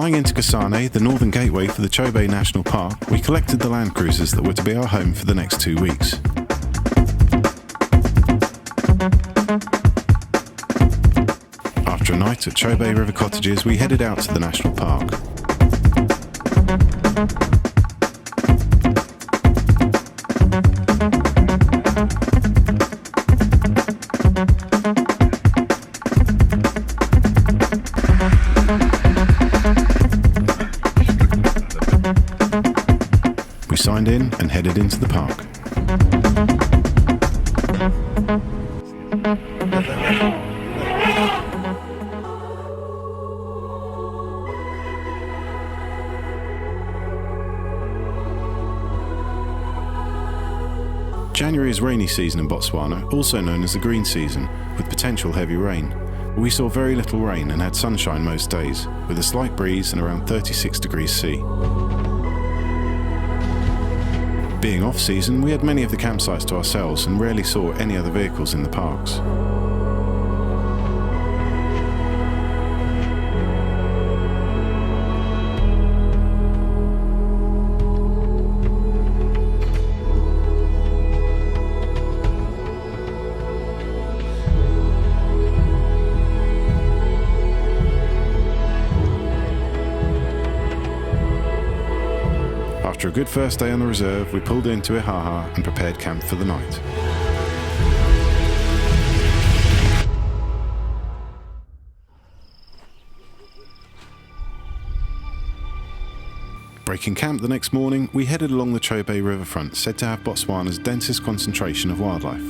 Flying into KASANE, the northern gateway for the Chobe National Park, we collected the land cruisers that were to be our home for the next 2 weeks. After a night at Chobe River Cottages, we headed out to the national park. We signed in and headed into the park. January is rainy season in Botswana, also known as the green season, with potential heavy rain. We saw very little rain and had sunshine most days, with a slight breeze and around 36 degrees C. Being off-season, we had many of the campsites to ourselves and rarely saw any other vehicles in the parks. After a good first day on the reserve, we pulled into Ihaha and prepared camp for the night. Breaking camp the next morning, we headed along the Chobe riverfront, said to have Botswana's densest concentration of wildlife.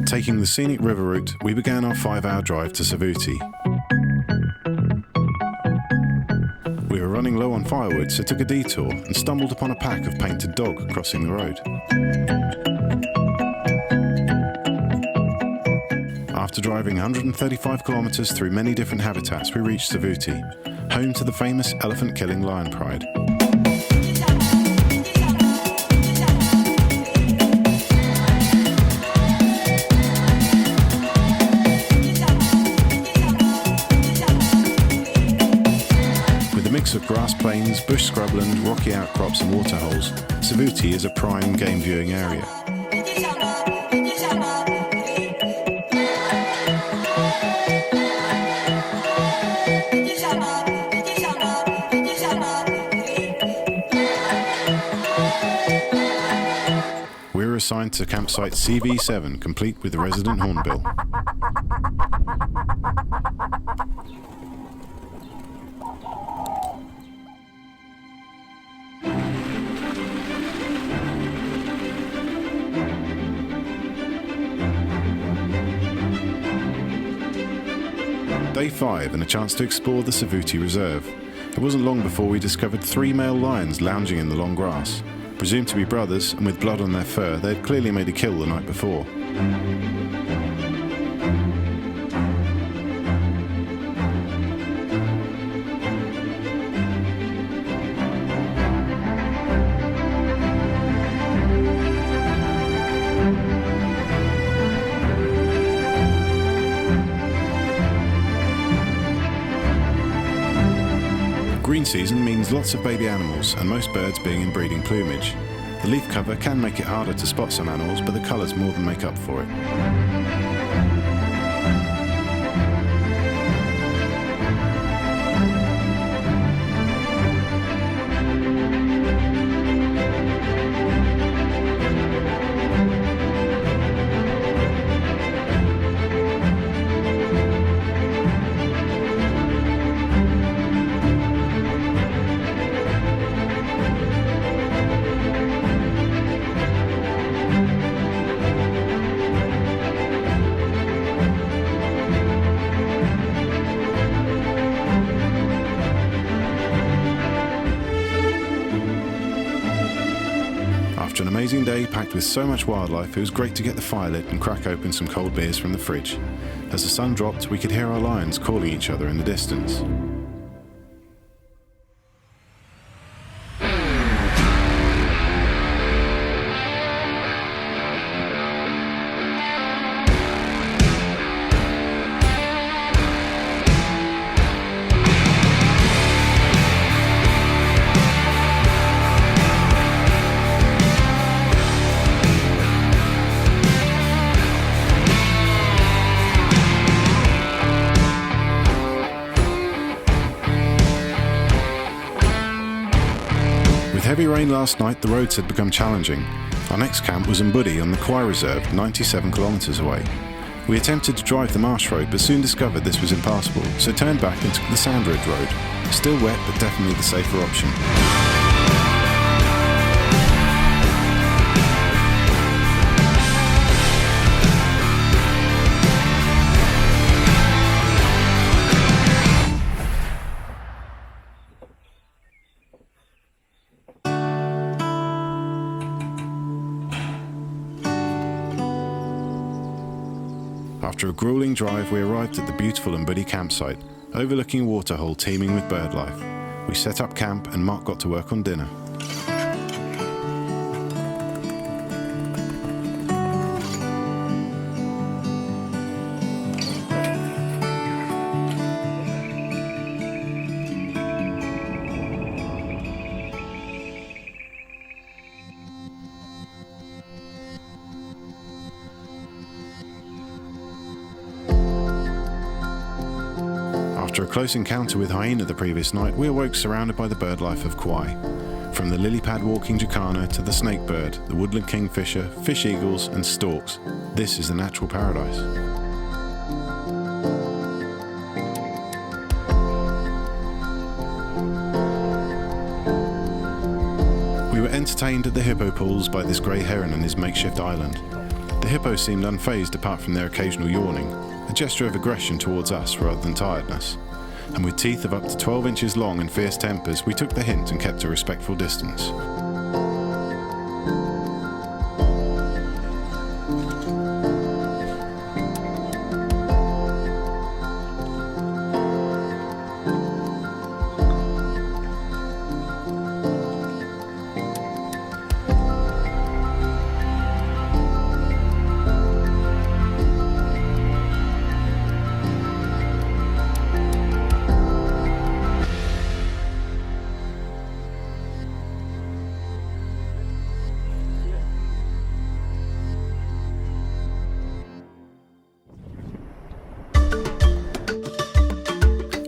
Taking the scenic river route, we began our 5-hour drive to Savuti. We were running low on firewood, so took a detour and stumbled upon a pack of painted dog crossing the road. After driving 135 kilometers through many different habitats, we reached Savuti, home to the famous elephant-killing lion pride. Of grass plains, bush scrubland, rocky outcrops and waterholes, Savuti is a prime game viewing area. We were assigned to campsite CV7, complete with the resident hornbill. Day 5 and a chance to explore the Savuti Reserve. It wasn't long before we discovered 3 male lions lounging in the long grass. Presumed to be brothers, and with blood on their fur, they had clearly made a kill the night before. Green season means lots of baby animals and most birds being in breeding plumage. The leaf cover can make it harder to spot some animals, but the colours more than make up for it. After an amazing day packed with so much wildlife, it was great to get the fire lit and crack open some cold beers from the fridge. As the sun dropped, we could hear our lions calling each other in the distance. With heavy rain last night, the roads had become challenging. Our next camp was Mbudi on the Khwai Reserve, 97 kilometres away. We attempted to drive the marsh road, but soon discovered this was impassable, so turned back and took the sand-ridge road. Still wet, but definitely the safer option. After a grueling drive, we arrived at the beautiful Mbudi campsite, overlooking a waterhole teeming with bird life. We set up camp and Mark got to work on dinner. After a close encounter with hyena the previous night, we awoke surrounded by the bird life of Khwai. From the lily-pad walking jacana to the snakebird, the woodland kingfisher, fish eagles and storks, this is the natural paradise. We were entertained at the hippo pools by this grey heron and his makeshift island. The hippo seemed unfazed apart from their occasional yawning, a gesture of aggression towards us rather than tiredness. And with teeth of up to 12 inches long and fierce tempers, we took the hint and kept a respectful distance.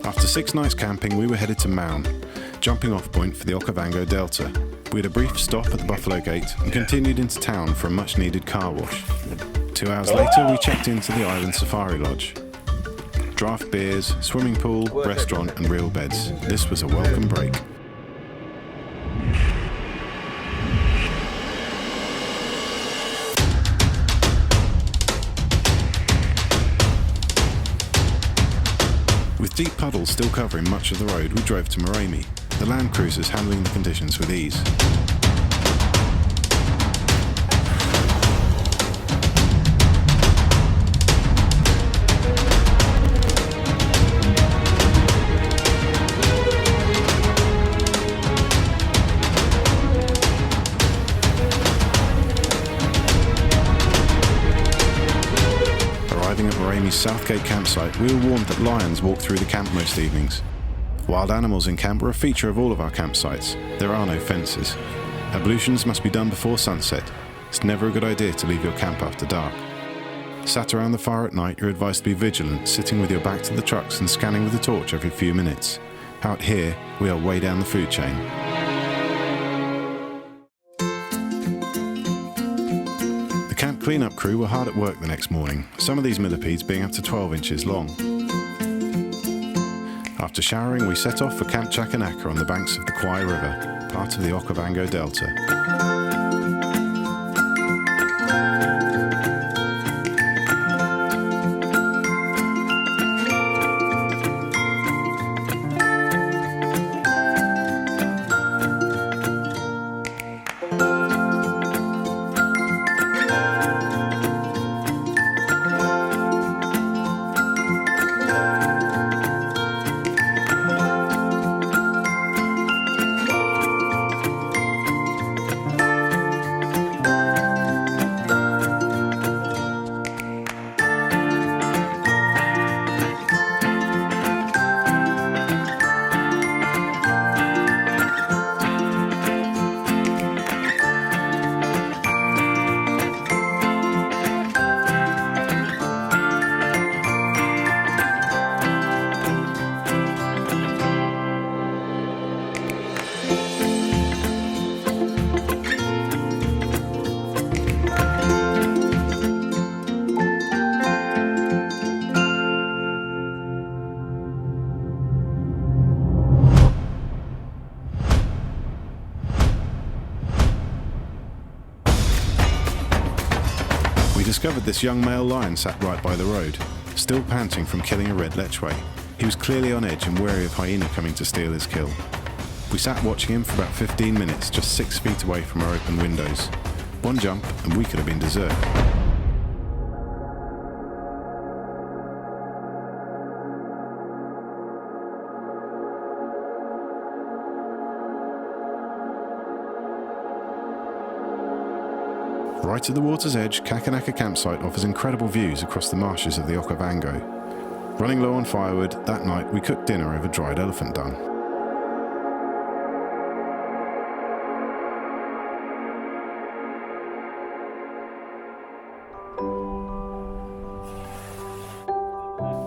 After 6 nights camping, we were headed to Maun, jumping off point for the OKAVANGO Delta. We had a brief stop at the Buffalo Gate and continued into town for a much needed car wash. 2 hours later, we checked into the Island Safari Lodge. Draft beers, swimming pool, restaurant and real beds. This was a welcome break. With deep puddles still covering much of the road, we drove to Moremi, the land cruisers handling the conditions with ease. Arriving at Moremi's Southgate campsite, we were warned that lions walk through the camp most evenings. Wild animals in camp were a feature of all of our campsites. There are no fences. Ablutions must be done before sunset. It's never a good idea to leave your camp after dark. Sat around the fire at night, you're advised to be vigilant, sitting with your back to the trucks and scanning with a torch every few minutes. Out here, we are way down the food chain. The camp clean-up crew were hard at work the next morning, some of these millipedes being up to 12 inches long. After showering, we set off for Camp Xanakaxa on the banks of the Khwai River, part of the OKAVANGO Delta. Discovered this young male lion sat right by the road, still panting from killing a red lechwe. He was clearly on edge and wary of hyena coming to steal his kill. We sat watching him for about 15 minutes, just 6 feet away from our open windows. One jump and we could have been dessert. Right at the water's edge, Xanakaxa campsite offers incredible views across the marshes of the OKAVANGO. Running low on firewood, that night we cooked dinner over dried elephant dung.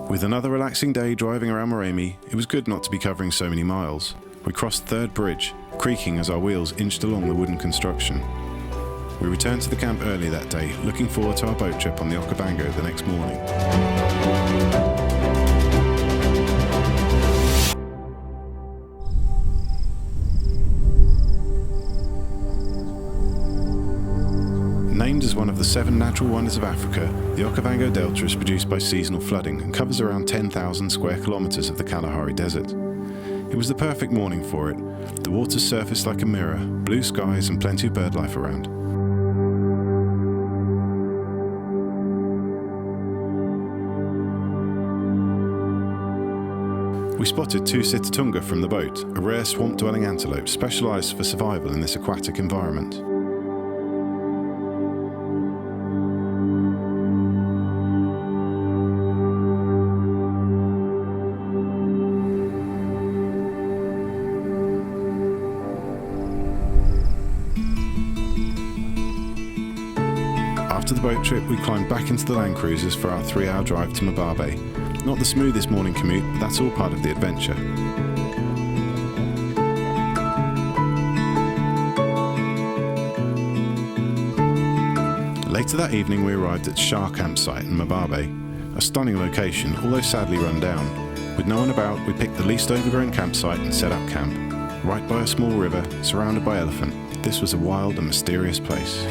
With another relaxing day driving around Moremi, it was good not to be covering so many miles. We crossed Third Bridge, creaking as our wheels inched along the wooden construction. We returned to the camp early that day, looking forward to our boat trip on the OKAVANGO the next morning. Named as one of the 7 natural wonders of Africa, the OKAVANGO Delta is produced by seasonal flooding and covers around 10,000 square kilometres of the Kalahari Desert. It was the perfect morning for it. The water surfaced like a mirror, blue skies and plenty of bird life around. We spotted 2 sitatunga from the boat, a rare swamp-dwelling antelope specialised for survival in this aquatic environment. After the boat trip, we climbed back into the Land Cruisers for our 3-hour drive to Mababe. Not the smoothest morning commute, but that's all part of the adventure. Later that evening we arrived at Shah campsite in Mababe, a stunning location, although sadly run down. With no one about, we picked the least overgrown campsite and set up camp. Right by a small river, surrounded by elephant, this was a wild and mysterious place.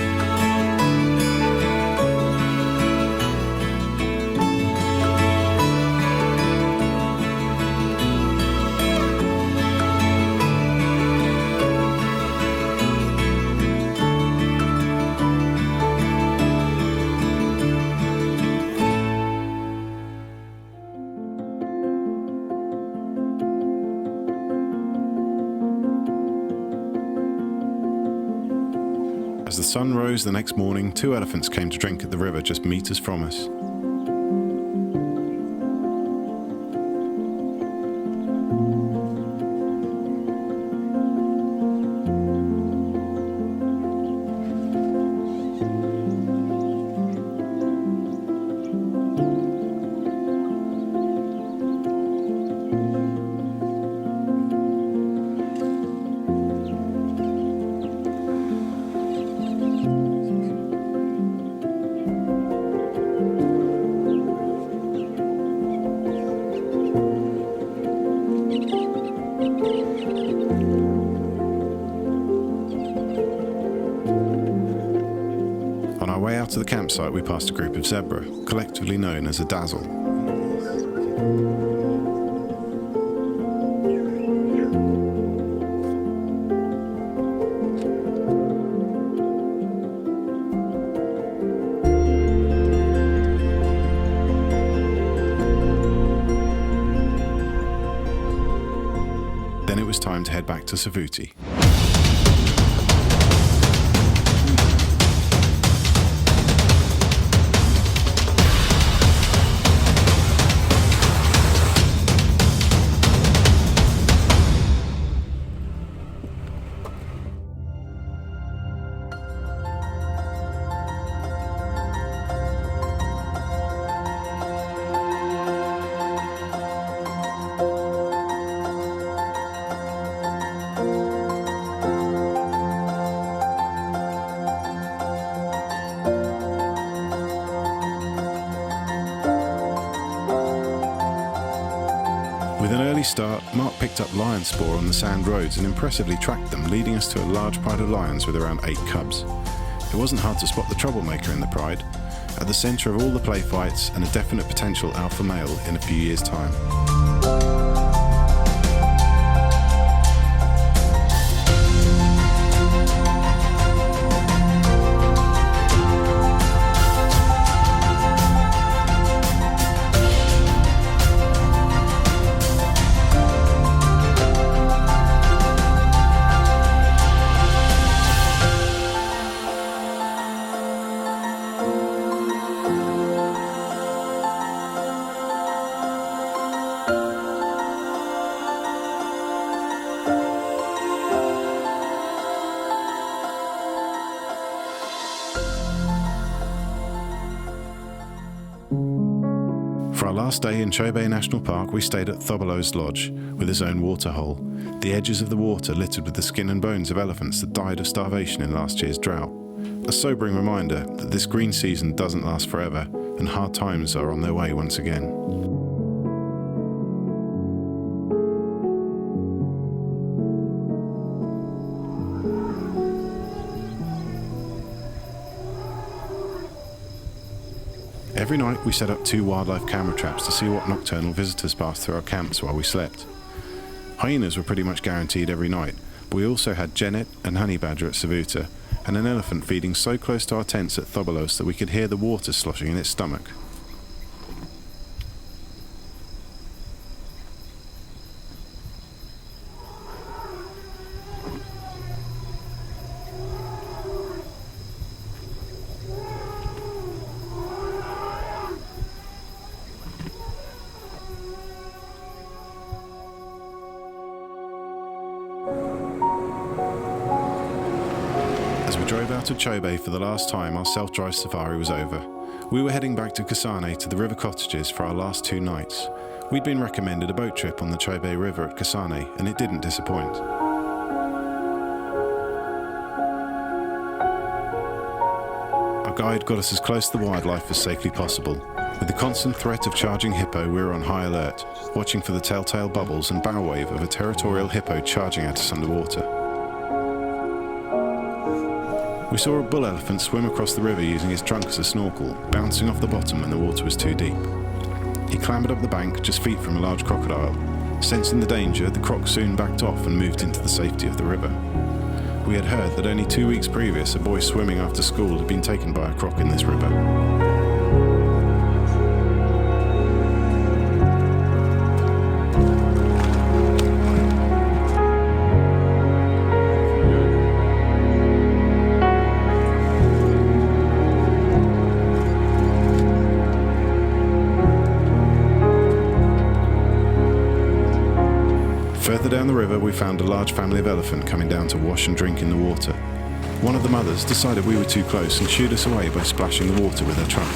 As the sun rose the next morning, 2 elephants came to drink at the river just meters from us. On our way out to the campsite, we passed a group of zebra, collectively known as a dazzle. Then it was time to head back to Savuti. With an early start, Mark picked up lion spoor on the sand roads and impressively tracked them, leading us to a large pride of lions with around 8 cubs. It wasn't hard to spot the troublemaker in the pride, at the centre of all the play fights and a definite potential alpha male in a few years' time. For our last day in Chobe National Park, we stayed at THOBOLO'S lodge with its own waterhole, the edges of the water littered with the skin and bones of elephants that died of starvation in last year's drought. A sobering reminder that this green season doesn't last forever and hard times are on their way once again. Every night we set up 2 wildlife camera traps to see what nocturnal visitors passed through our camps while we slept. Hyenas were pretty much guaranteed every night, but we also had genet and honey badger at Savuti, and an elephant feeding so close to our tents at THOBOLO'S that we could hear the water sloshing in its stomach. As we drove out of Chobe for the last time, our self-drive safari was over. We were heading back to KASANE to the river cottages for our last 2 nights. We'd been recommended a boat trip on the Chobe River at KASANE, and it didn't disappoint. Our guide got us as close to the wildlife as safely possible. With the constant threat of charging hippo, we were on high alert, watching for the telltale bubbles and bow wave of a territorial hippo charging at us underwater. We saw a bull elephant swim across the river using his trunk as a snorkel, bouncing off the bottom when the water was too deep. He clambered up the bank just feet from a large crocodile. Sensing the danger, the croc soon backed off and moved into the safety of the river. We had heard that only 2 weeks previous, a boy swimming after school had been taken by a croc in this river. Further down the river, we found a large family of elephant coming down to wash and drink in the water. One of the mothers decided we were too close and shooed us away by splashing the water with her trunk.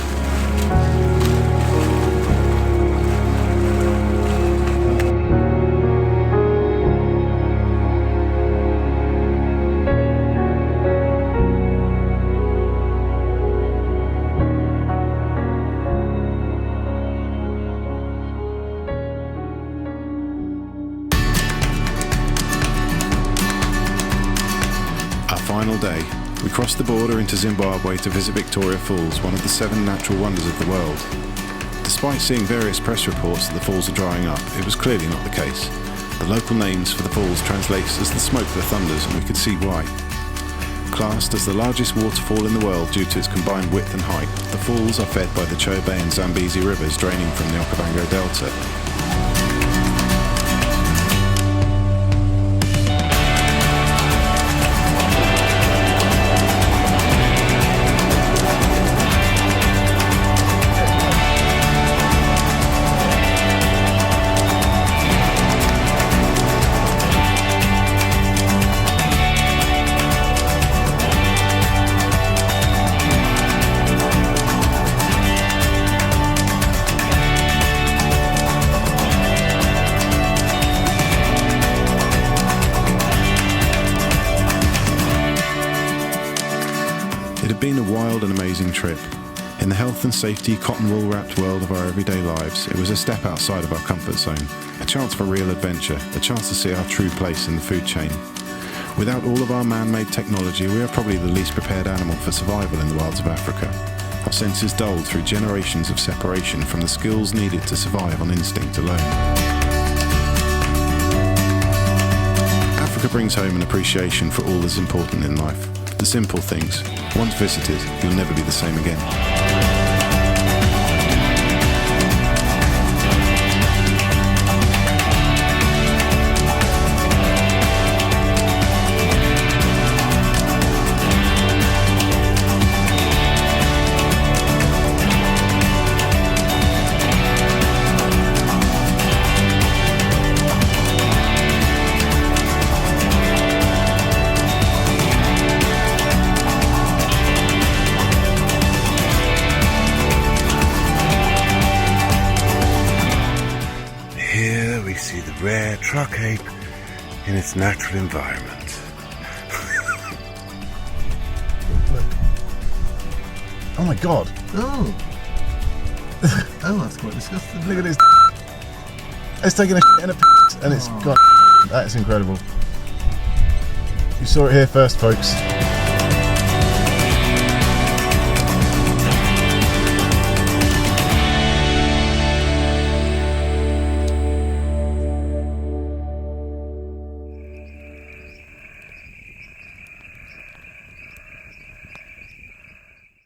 final day, we crossed the border into Zimbabwe to visit Victoria Falls, one of the 7 natural wonders of the world. Despite seeing various press reports that the falls are drying up, it was clearly not the case. The local names for the falls translates as the smoke that thunders, and we could see why. Classed as the largest waterfall in the world due to its combined width and height, the falls are fed by the Chobe and Zambezi rivers draining from the OKAVANGO Delta. It had been a wild and amazing trip. In the health and safety, cotton wool wrapped world of our everyday lives, it was a step outside of our comfort zone, a chance for real adventure, a chance to see our true place in the food chain. Without all of our man-made technology, we are probably the least prepared animal for survival in the wilds of Africa. Our senses dulled through generations of separation from the skills needed to survive on instinct alone. Africa brings home an appreciation for all that's important in life. The simple things. Once visited, you'll never be the same again. We see the rare truck ape in its natural environment. Oh my god. Oh. Oh, that's quite disgusting. Look at this. It's taking a shit and a piss, and it's gone. That's incredible. You saw it here first, folks.